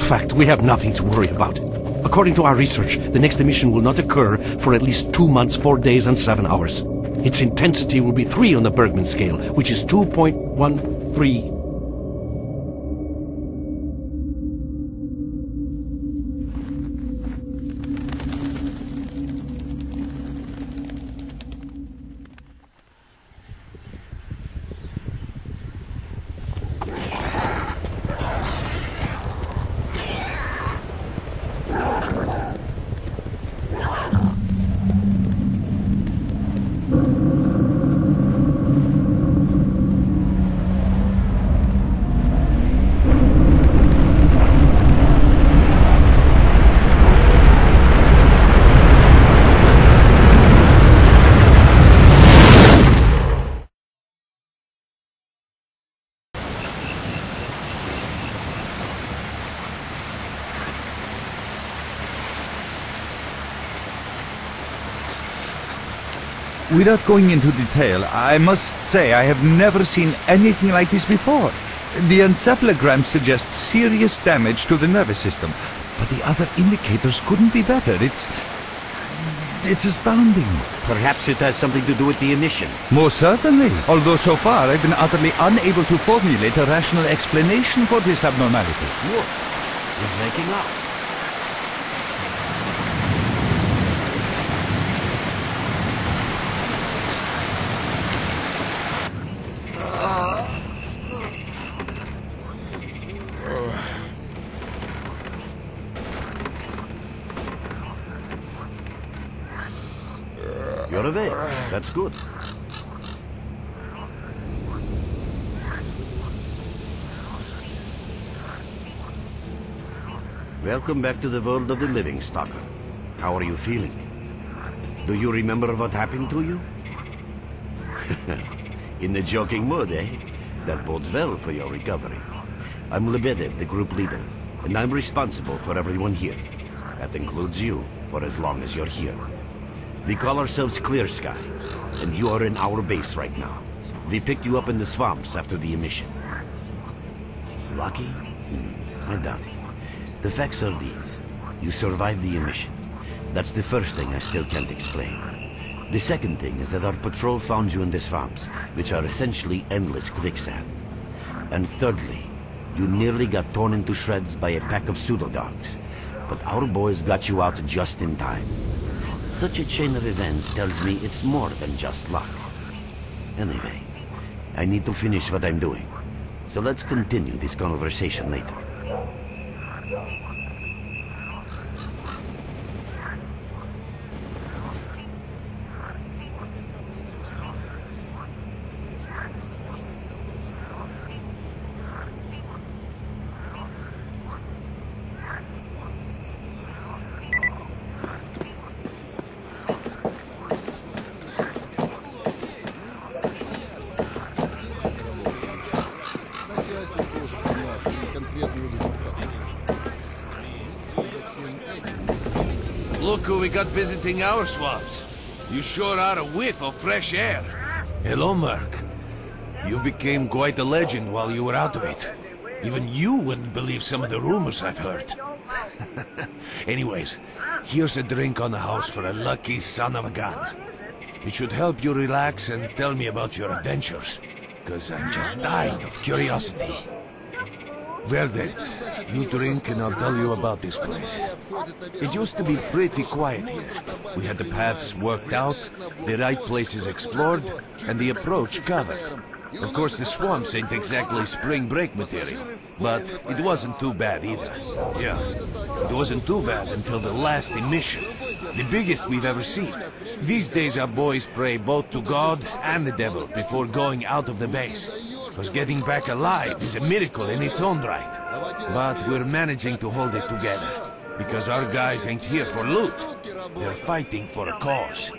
fact, we have nothing to worry about. According to our research, the next emission will not occur for at least 2 months, 4 days, and 7 hours. Its intensity will be 3 on the Bergman scale, which is 2.13. Without going into detail, I must say I have never seen anything like this before. The encephalogram suggests serious damage to the nervous system, but the other indicators couldn't be better. It's astounding. Perhaps it has something to do with the emission. Most certainly, although so far I've been utterly unable to formulate a rational explanation for this abnormality. Look, it's waking up. You're awake. That's good. Welcome back to the world of the living, Stalker. How are you feeling? Do you remember what happened to you? In the joking mood, eh? That bodes well for your recovery. I'm Lebedev, the group leader, and I'm responsible for everyone here. That includes you, for as long as you're here. We call ourselves Clear-Sky, and you are in our base right now. We picked you up in the swamps after the emission. Lucky? I doubt it. The facts are these. You survived the emission. That's the first thing I still can't explain. The second thing is that our patrol found you in the swamps, which are essentially endless quicksand. And thirdly, you nearly got torn into shreds by a pack of pseudo-dogs. But our boys got you out just in time. Such a chain of events tells me it's more than just luck. Anyway, I need to finish what I'm doing. So let's continue this conversation later. Look who we got visiting our swamps. You sure are a whiff of fresh air. Hello, Merc. You became quite a legend while you were out of it. Even you wouldn't believe some of the rumors I've heard. Anyways, here's a drink on the house for a lucky son of a gun. It should help you relax and tell me about your adventures, 'cause I'm just dying of curiosity. Well then, you drink and I'll tell you about this place. It used to be pretty quiet here. We had the paths worked out, the right places explored, and the approach covered. Of course, the swamps ain't exactly spring break material, but it wasn't too bad either. Yeah, it wasn't too bad until the last emission, the biggest we've ever seen. These days our boys pray both to God and the devil before going out of the base. Because getting back alive is a miracle in its own right. But we're managing to hold it together. Because our guys ain't here for loot. They're fighting for a cause.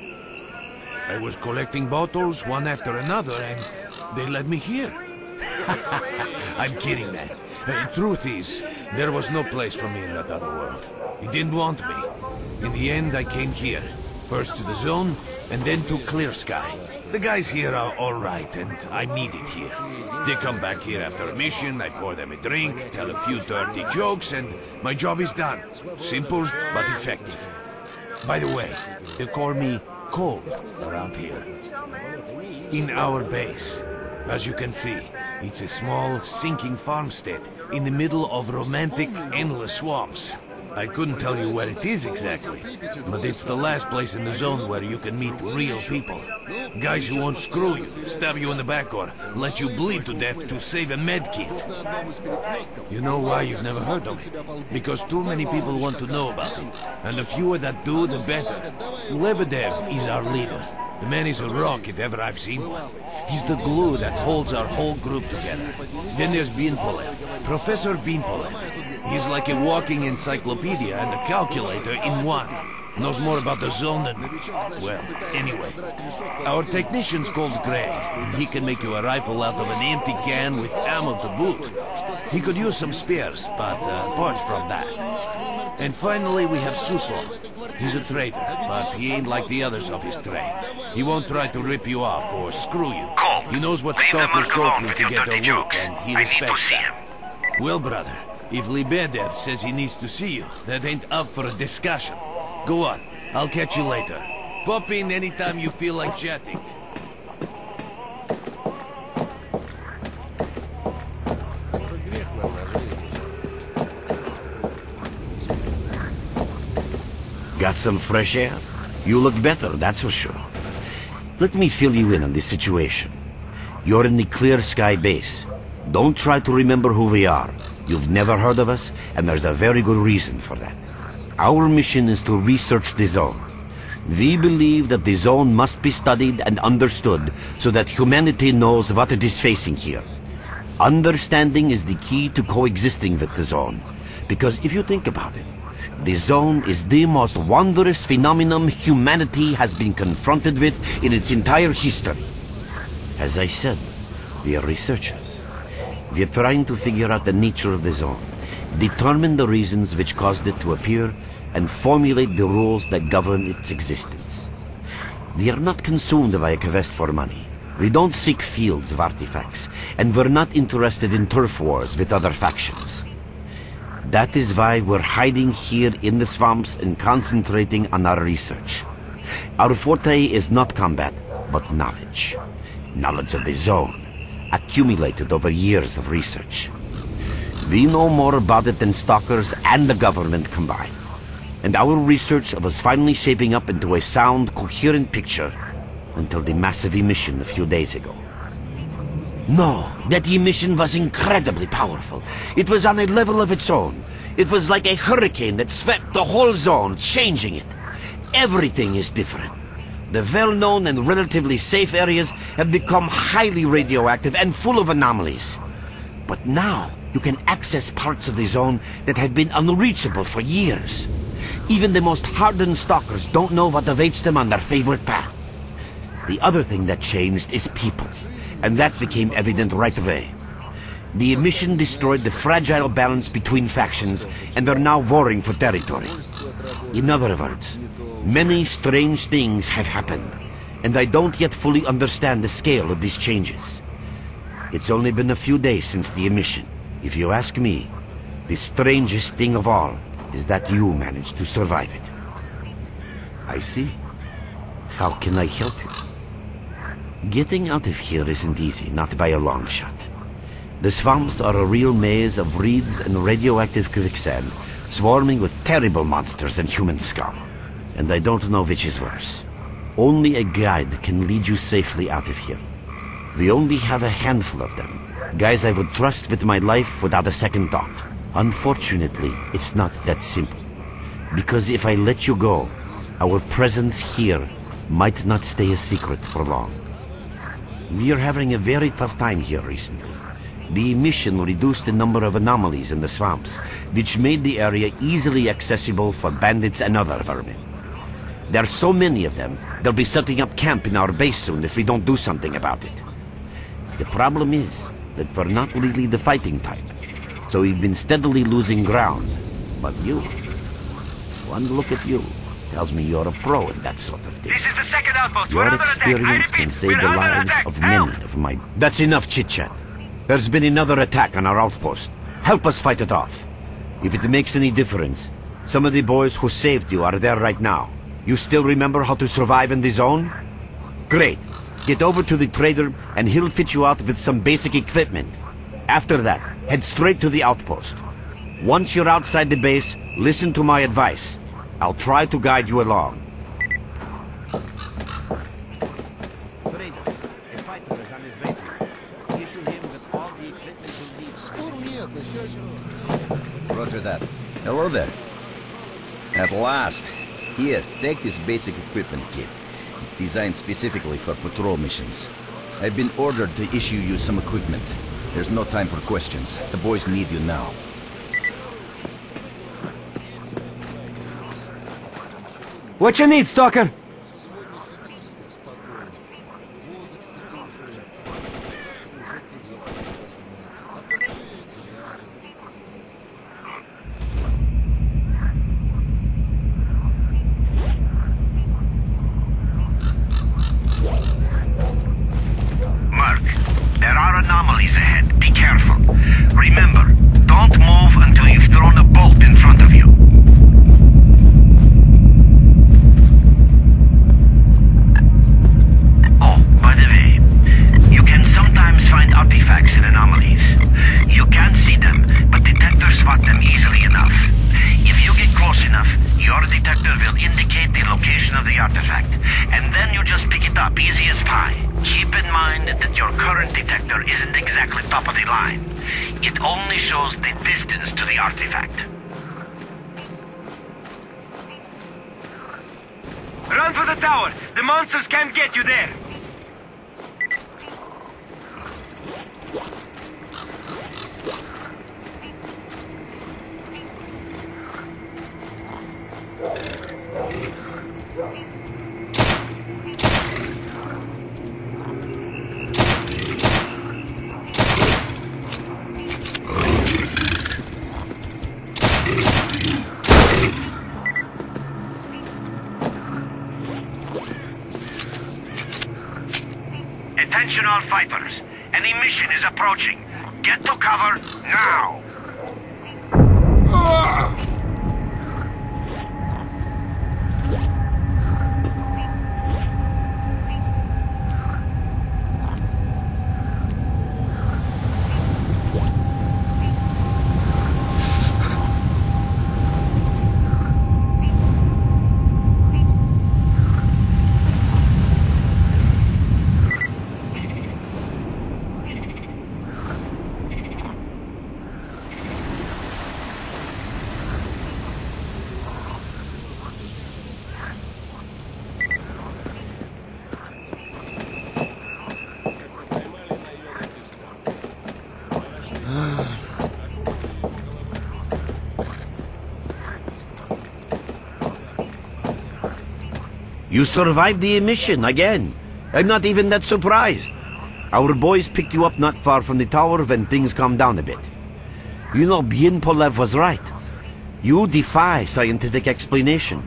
I was collecting bottles one after another and they led me here. I'm kidding, man. The truth is, there was no place for me in that other world. It didn't want me. In the end, I came here. First to the zone, and then to Clear-Sky. The guys here are all right, and I'm needed here. They come back here after a mission, I pour them a drink, tell a few dirty jokes, and my job is done. Simple, but effective. By the way, they call me Cold around here. In our base, as you can see, it's a small, sinking farmstead in the middle of romantic, endless swamps. I couldn't tell you where it is exactly, but it's the last place in the zone where you can meet real people. Guys who won't screw you, stab you in the back, or let you bleed to death to save a med kit. You know why you've never heard of it? Because too many people want to know about it, and the fewer that do, the better. Lebedev is our leader. The man is a rock if ever I've seen one. He's the glue that holds our whole group together. Then there's Binpolev, Professor Binpolev. He's like a walking encyclopedia and a calculator in one. Knows more about the zone than... well, anyway. Our technician's called Gray, and he can make you a rifle out of an empty can with ammo to boot. He could use some spares, but apart from that. And finally we have Suslov. He's a trader, but he ain't like the others of his trade. He won't try to rip you off or screw you. He knows what stuff is go through to get a look, and he respects that. Well, brother, if Lebedev says he needs to see you, that ain't up for a discussion. Go on, I'll catch you later. Pop in anytime you feel like chatting. Got some fresh air? You look better, that's for sure. Let me fill you in on this situation. You're in the Clear Sky base. Don't try to remember who we are. You've never heard of us, and there's a very good reason for that. Our mission is to research the zone. We believe that the zone must be studied and understood so that humanity knows what it is facing here. Understanding is the key to coexisting with the zone. Because if you think about it, the zone is the most wondrous phenomenon humanity has been confronted with in its entire history. As I said, we are researchers. We are trying to figure out the nature of the zone, determine the reasons which caused it to appear, and formulate the rules that govern its existence. We are not consumed by a quest for money. We don't seek fields of artifacts, and we're not interested in turf wars with other factions. That is why we're hiding here in the swamps and concentrating on our research. Our forte is not combat, but knowledge. Knowledge of the zone, accumulated over years of research. We know more about it than stalkers and the government combined. And our research was finally shaping up into a sound, coherent picture until the massive emission a few days ago. No, that emission was incredibly powerful. It was on a level of its own. It was like a hurricane that swept the whole zone, changing it. Everything is different. The well-known and relatively safe areas have become highly radioactive and full of anomalies. But now, you can access parts of the zone that have been unreachable for years. Even the most hardened stalkers don't know what awaits them on their favorite path. The other thing that changed is people, and that became evident right away. The emission destroyed the fragile balance between factions, and they're now warring for territory. In other words, many strange things have happened, and I don't yet fully understand the scale of these changes. It's only been a few days since the emission. If you ask me, the strangest thing of all is that you managed to survive it. I see. How can I help you? Getting out of here isn't easy, not by a long shot. The swamps are a real maze of reeds and radioactive quicksand, swarming with terrible monsters and human scum. And I don't know which is worse. Only a guide can lead you safely out of here. We only have a handful of them, guys I would trust with my life without a second thought. Unfortunately, it's not that simple. Because if I let you go, our presence here might not stay a secret for long. We are having a very tough time here recently. The emission reduced the number of anomalies in the swamps, which made the area easily accessible for bandits and other vermin. There are so many of them, they'll be setting up camp in our base soon if we don't do something about it. The problem is that we're not really the fighting type, so we've been steadily losing ground. But you, one look at you, tells me you're a pro in that sort of thing. This is the second outpost. Your We're under attack. I experience repeat, can save we're the under lives attack. of Help! many of my... That's enough chit-chat. There's been another attack on our outpost. Help us fight it off. If it makes any difference, some of the boys who saved you are there right now. You still remember how to survive in the zone? Great. Get over to the trader and he'll fit you out with some basic equipment. After that, head straight to the outpost. Once you're outside the base, listen to my advice. I'll try to guide you along. Trader, a fighter is on his way to you. Issue him with all the equipment he'll need. Roger that. Hello there. At last. Here, take this basic equipment kit. It's designed specifically for patrol missions. I've been ordered to issue you some equipment. There's no time for questions. The boys need you now. What you need, Stalker? There are anomalies ahead. Be careful. Remember, don't move until you've thrown a bolt in front of you. Oh, by the way, you can sometimes find artifacts in anomalies. You can't see them, but detectors spot them easily enough. If you get close enough, your detector will indicate the location of the artifact, and then you just pick it up, easy as pie. Keep in mind that your current detector isn't exactly top of the line. It only shows the distance to the artifact. Run for the tower! The monsters can't get you there! Attention all fighters. An emission is approaching. Get to cover now! You survived the emission again. I'm not even that surprised. Our boys picked you up not far from the tower when things calmed down a bit. You know, Bien Polev was right. You defy scientific explanation.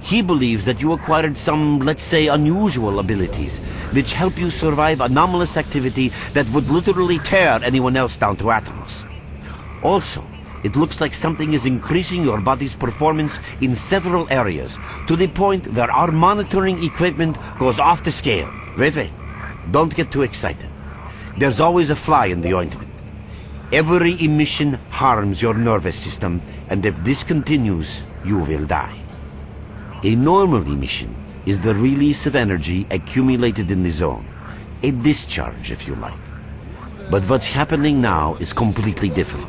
He believes that you acquired some, let's say, unusual abilities, which help you survive anomalous activity that would literally tear anyone else down to atoms. Also, it looks like something is increasing your body's performance in several areas, to the point where our monitoring equipment goes off the scale. Wait. Don't get too excited. There's always a fly in the ointment. Every emission harms your nervous system, and if this continues, you will die. A normal emission is the release of energy accumulated in the zone. A discharge, if you like. But what's happening now is completely different.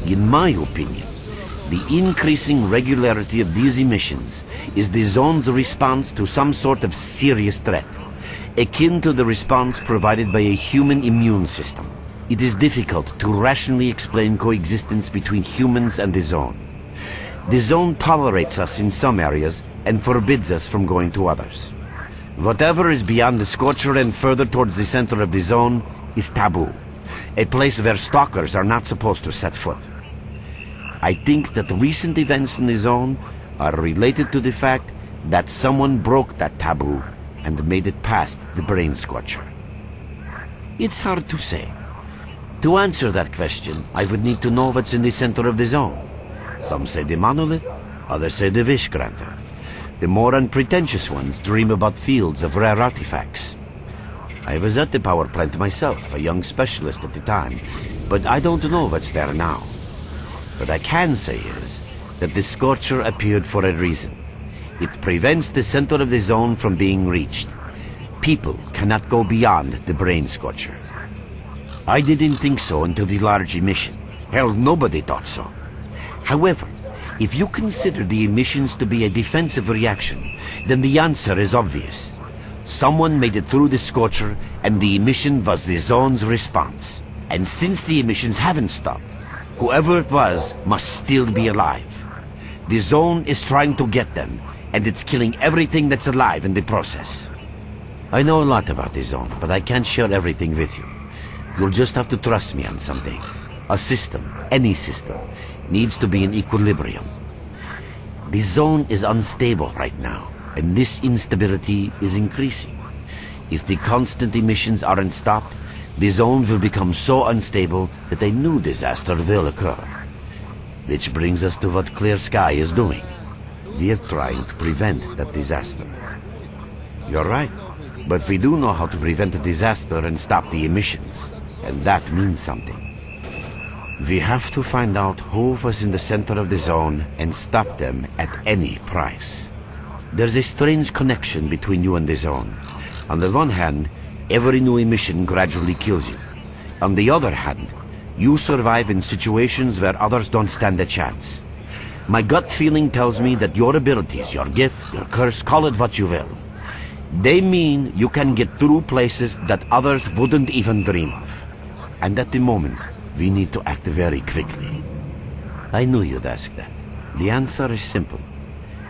In my opinion, the increasing regularity of these emissions is the zone's response to some sort of serious threat, akin to the response provided by a human immune system. It is difficult to rationally explain coexistence between humans and the zone. The zone tolerates us in some areas and forbids us from going to others. Whatever is beyond the Scorcher and further towards the center of the zone is taboo, a place where stalkers are not supposed to set foot. I think that recent events in the zone are related to the fact that someone broke that taboo and made it past the brain scorcher. It's hard to say. To answer that question, I would need to know what's in the center of the zone. Some say the monolith, others say the wish granter. The more unpretentious ones dream about fields of rare artifacts. I was at the power plant myself, a young specialist at the time, but I don't know what's there now. What I can say is that the Scorcher appeared for a reason. It prevents the center of the zone from being reached. People cannot go beyond the brain scorcher. I didn't think so until the large emission. Hell, nobody thought so. However, if you consider the emissions to be a defensive reaction, then the answer is obvious. Someone made it through the scorcher, and the emission was the zone's response. And since the emissions haven't stopped, whoever it was must still be alive. The zone is trying to get them, and it's killing everything that's alive in the process. I know a lot about the zone, but I can't share everything with you. You'll just have to trust me on some things. A system, any system, needs to be in equilibrium. The zone is unstable right now, and this instability is increasing. If the constant emissions aren't stopped, the zone will become so unstable that a new disaster will occur. Which brings us to what Clear Sky is doing. We are trying to prevent that disaster. You're right, but we do know how to prevent a disaster and stop the emissions, and that means something. We have to find out who was in the center of the zone and stop them at any price. There's a strange connection between you and the zone. On the one hand, every new emission gradually kills you. On the other hand, you survive in situations where others don't stand a chance. My gut feeling tells me that your abilities, your gift, your curse, call it what you will, they mean you can get through places that others wouldn't even dream of. And at the moment, we need to act very quickly. I knew you'd ask that. The answer is simple.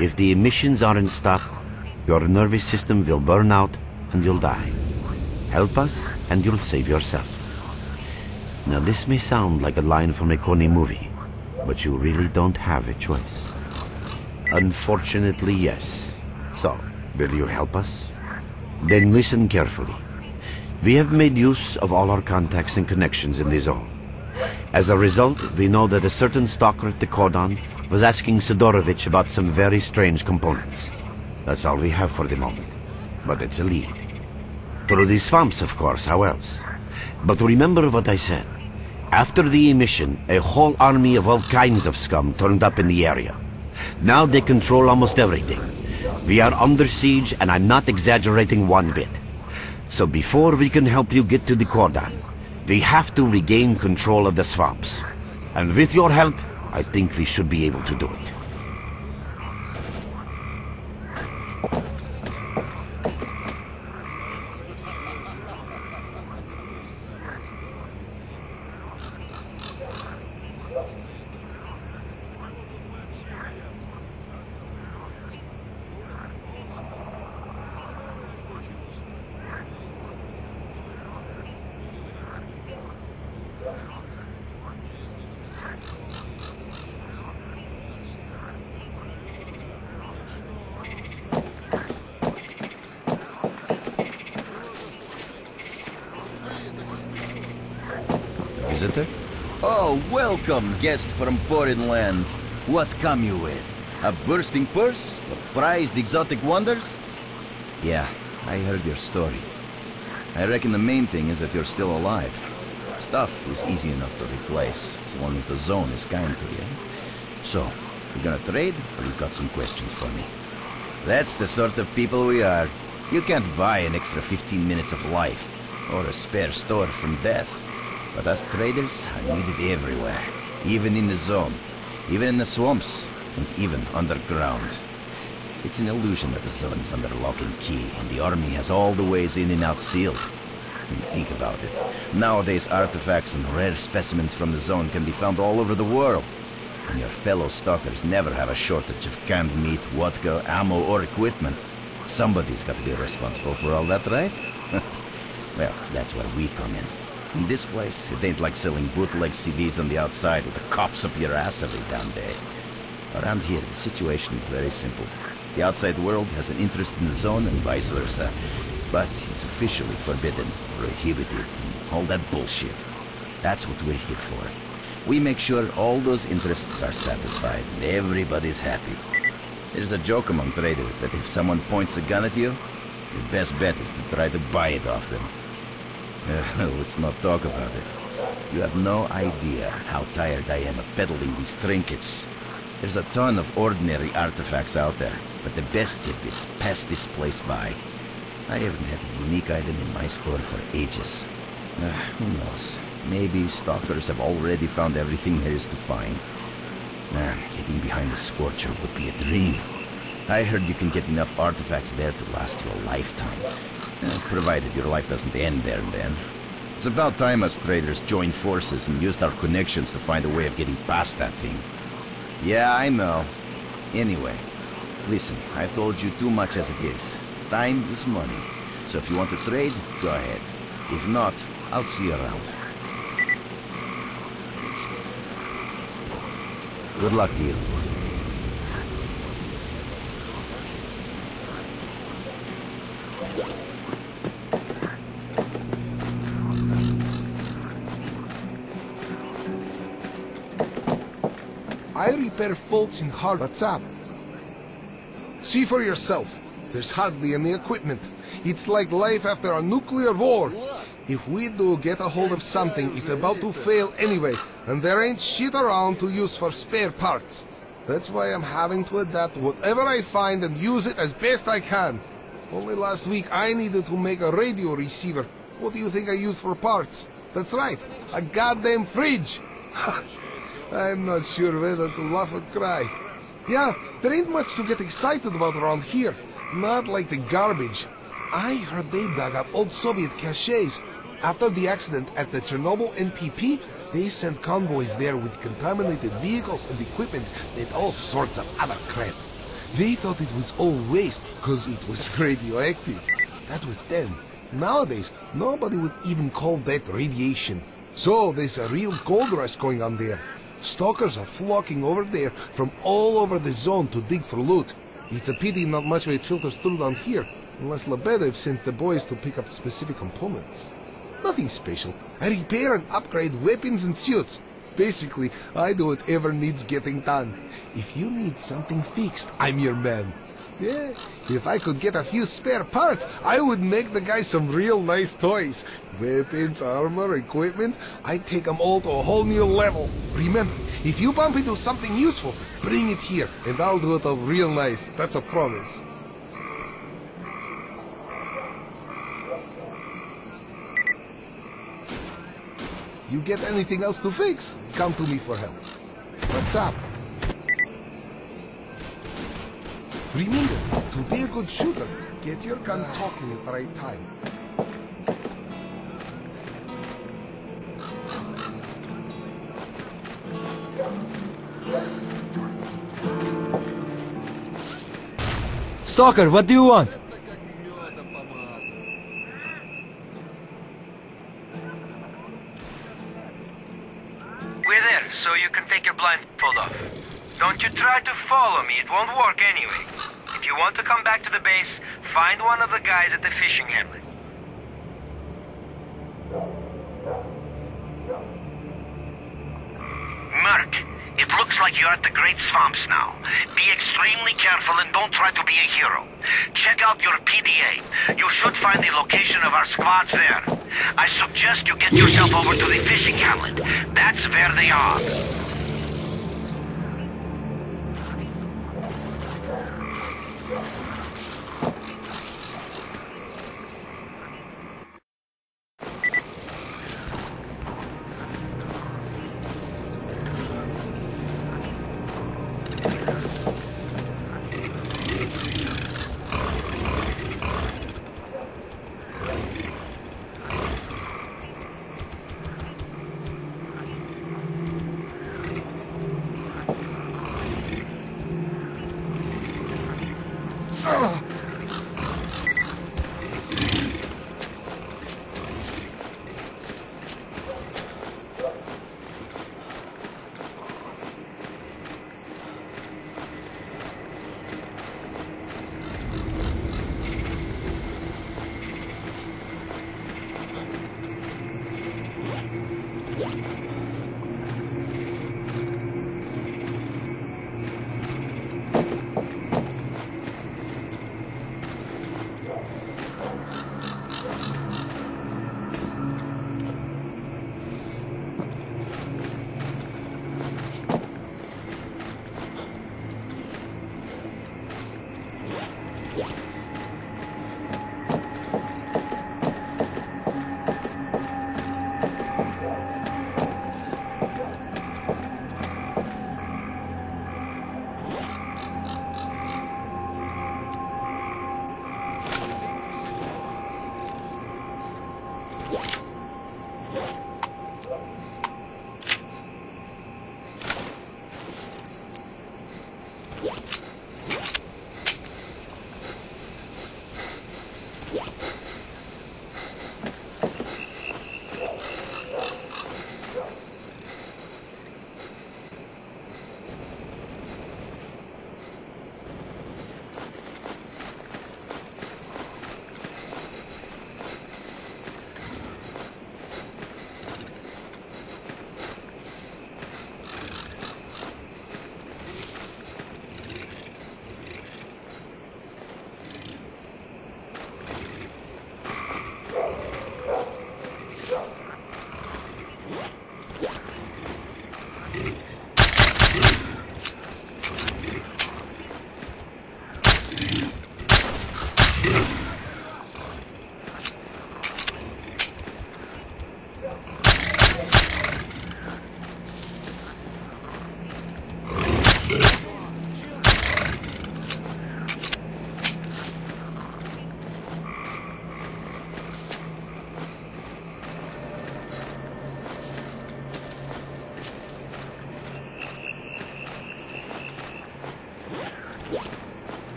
If the emissions aren't stopped, your nervous system will burn out and you'll die. Help us and you'll save yourself. Now this may sound like a line from a corny movie, but you really don't have a choice. Unfortunately, yes. So, will you help us? Then listen carefully. We have made use of all our contacts and connections in the zone. As a result, we know that a certain stalker at the cordon was asking Sidorovich about some very strange components. That's all we have for the moment, but it's a lead. Through the swamps, of course, how else? But remember what I said. After the emission, a whole army of all kinds of scum turned up in the area. Now they control almost everything. We are under siege, and I'm not exaggerating one bit. So before we can help you get to the cordon, we have to regain control of the swamps. And with your help, I think we should be able to do it. Visitor? Oh, welcome, guest from foreign lands. What come you with? A bursting purse? A prized exotic wonders? Yeah, I heard your story. I reckon the main thing is that you're still alive. Stuff is easy enough to replace, as long as the zone is kind to you. So, you gonna trade, or you got some questions for me? That's the sort of people we are. You can't buy an extra 15 minutes of life, or a spare store from death. But us traders are needed everywhere, even in the zone, even in the swamps, and even underground. It's an illusion that the zone is under lock and key, and the army has all the ways in and out sealed. I mean, think about it. Nowadays, artifacts and rare specimens from the zone can be found all over the world. And your fellow stalkers never have a shortage of canned meat, vodka, ammo, or equipment. Somebody's got to be responsible for all that, right? Well, that's where we come in. In this place, it ain't like selling bootleg CDs on the outside with the cops up your ass every damn day. Around here, the situation is very simple. The outside world has an interest in the zone and vice versa. But it's officially forbidden, prohibited, and all that bullshit. That's what we're here for. We make sure all those interests are satisfied and everybody's happy. There's a joke among traders that if someone points a gun at you, your best bet is to try to buy it off them. Let's not talk about it. You have no idea how tired I am of peddling these trinkets. There's a ton of ordinary artifacts out there, but the best tidbits pass this place by. I haven't had a unique item in my store for ages. Who knows? Maybe S.T.A.L.K.E.R have already found everything there is to find. Man, getting behind the Scorcher would be a dream. I heard you can get enough artifacts there to last you a lifetime. Provided your life doesn't end there and then. It's about time us traders joined forces and used our connections to find a way of getting past that thing. Yeah, I know. Anyway, listen, I've told you too much as it is. Time is money. So if you want to trade, go ahead. If not, I'll see you around. Good luck to you. I repair faults in hard. What's up? See for yourself. There's hardly any equipment. It's like life after a nuclear war. If we do get a hold of something, it's about to fail anyway, and there ain't shit around to use for spare parts. That's why I'm having to adapt whatever I find and use it as best I can. Only last week I needed to make a radio receiver. What do you think I used for parts? That's right, a goddamn fridge! I'm not sure whether to laugh or cry. Yeah, there ain't much to get excited about around here. Not like the garbage. I heard they dug up old Soviet caches. After the accident at the Chernobyl NPP, they sent convoys there with contaminated vehicles and equipment and all sorts of other crap. They thought it was all waste, because it was radioactive. That was then. Nowadays, nobody would even call that radiation. So there's a real gold rush going on there. Stalkers are flocking over there from all over the zone to dig for loot. It's a pity not much of it filters through down here, unless Lebedev sent the boys to pick up specific components. Nothing special. I repair and upgrade weapons and suits. Basically, I do whatever needs getting done. If you need something fixed, I'm your man. Yeah, if I could get a few spare parts, I would make the guys some real nice toys. Weapons, armor, equipment, I'd take them all to a whole new level. Remember, if you bump into something useful, bring it here, and I'll do it up real nice. That's a promise. You get anything else to fix? Come to me for help. What's up? Remember, to be a good shooter, get your gun talking at the right time. S.T.A.L.K.E.R, what do you want? We're there, so you can take your blindfold off. Don't you try to follow me, it won't work anyway. If you want to come back to the base, find one of the guys at the fishing hamlet. Merc, it looks like you're at the Great Swamps now. Be extremely careful and don't try to be a hero. Check out your PDA. You should find the location of our squads there. I suggest you get yourself over to the fishing hamlet. That's where they are.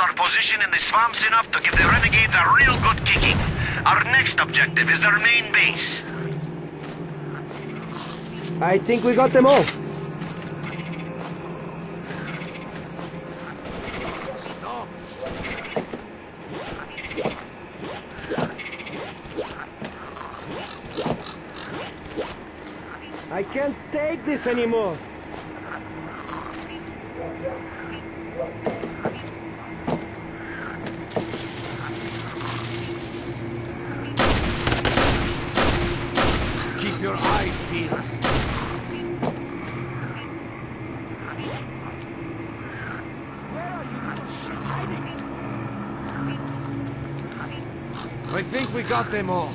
Our position in the swamps enough to give the renegades a real good kicking. Our next objective is their main base. I think we got them all. Stop. I can't take this anymore. Keep your eyes peeled. Where are you little shits hiding? I think we got them all.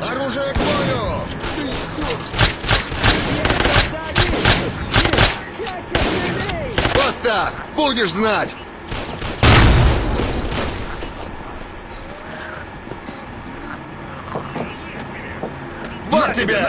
Оружие к бою! Вот так! Будешь знать! Вот тебе!